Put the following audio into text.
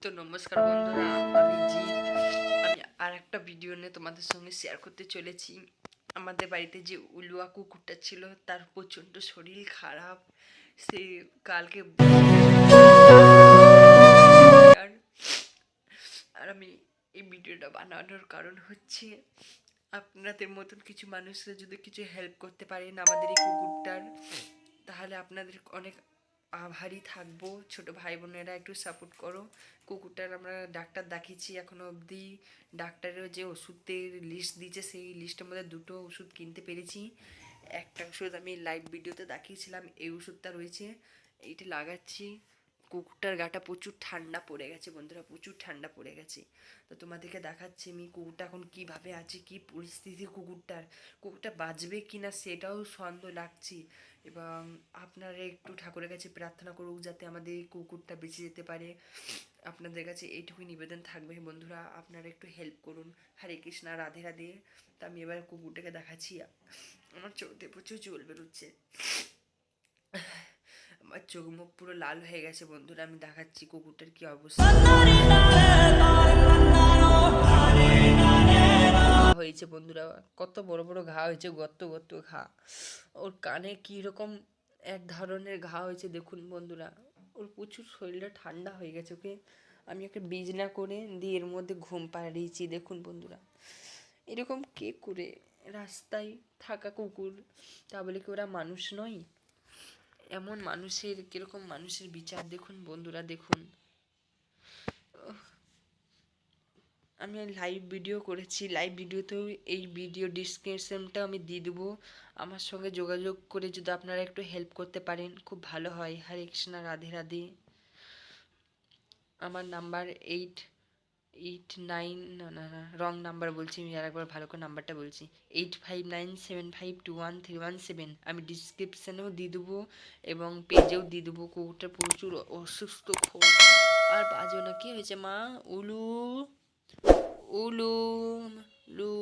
তো নমস্কার বন্ধুরা, আমি জিৎ। আমি আর একটা ভিডিও নিয়ে তোমাদের সঙ্গে শেয়ার করতে চলেছি। আমাদের বাড়িতে যে উলুয়া কুকুরটা ছিল তার প্রচণ্ড শরীর খারাপ। সে কালকে আর আর আমি এই ভিডিওটা বানানোর কারণ হচ্ছে আপনাদের মতন কিছু মানুষরা যদি কিছু হেল্প করতে পারেন আমাদের এই কুকুরটার, তাহলে আপনাদের অনেক আভারী থাকবো। ছোট ভাই বোনেরা একটু সাপোর্ট করো। কুকুরটার আমরা ডাক্তার দেখিয়েছি এখনো অবধি। ডাক্তারের যে ওষুধের লিস্ট দিয়েছে সেই লিস্টের মধ্যে দুটো ওষুধ কিনতে পেরেছি। একটা ওষুধ আমি লাইভ ভিডিওতে দেখিয়েছিলাম, এই ওষুধটা রয়েছে, এইটা লাগাচ্ছি। কুকুরটার গাটা প্রচুর ঠান্ডা পড়ে গেছে বন্ধুরা, প্রচুর ঠান্ডা পড়ে গেছে। তো তোমাদেরকে দেখাচ্ছি আমি কুকুরটা এখন কীভাবে আছে, কী পরিস্থিতি কুকুরটা বাঁচবে কি না সেটাও সন্দেহ লাগছে। এবং আপনারা একটু ঠাকুরের কাছে প্রার্থনা করুক যাতে আমাদের এই কুকুরটা বেঁচে যেতে পারে। আপনাদের কাছে এইটুকুই নিবেদন থাকবে বন্ধুরা, আপনারা একটু হেল্প করুন। হরে কৃষ্ণা, রাধে রাধে। তো আমি এবার কুকুরটাকে দেখাচ্ছি। আমার চোখে প্রচুর জল বেরোচ্ছে, আমার চোখ মুখ পুরো লাল হয়ে গেছে বন্ধুরা। আমি দেখাচ্ছি কুকুরটার কি অবস্থা হয়েছে বন্ধুরা। কত বড় বড় ঘা হয়েছে, গর্ত গর্ত ঘা। ওর কানে কি রকম এক ধরনের ঘা হয়েছে দেখুন বন্ধুরা। ওর প্রচুর শরীরটা ঠান্ডা হয়ে গেছে। ওকে আমি একটা বিছনা করে দিয়ে এর মধ্যে ঘুম পাড়িয়েছি দেখুন বন্ধুরা। এরকম কে করে? রাস্তায় থাকা কুকুর, তা বলে কি ওরা মানুষ নয়? এমন মানুষের কিরকম মানুষের বিচার দেখুন বন্ধুরা, দেখুন। আমি লাইভ ভিডিও করেছি, লাইভ ভিডিওতেও এই ভিডিও ডিসক্রিপশনটা আমি দিয়ে দেবো। আমার সঙ্গে যোগাযোগ করে যদি আপনারা একটু হেল্প করতে পারেন খুব ভালো হয়। হরে কৃষ্ণ, রাধে রাধে। আমার নাম্বার 889, না না না, রং নাম্বার বলছি আমি, আরেকবার ভালো করে নাম্বারটা বলছি, 8597521317। আমি ডিসক্রিপশানেও দিয়ে দেবো এবং পেজেও দিয়ে দেবো। কুকুরটা প্রচুর অসুস্থ খুব। আর বাজো না, কি হয়েছে মা? উলু উলু লু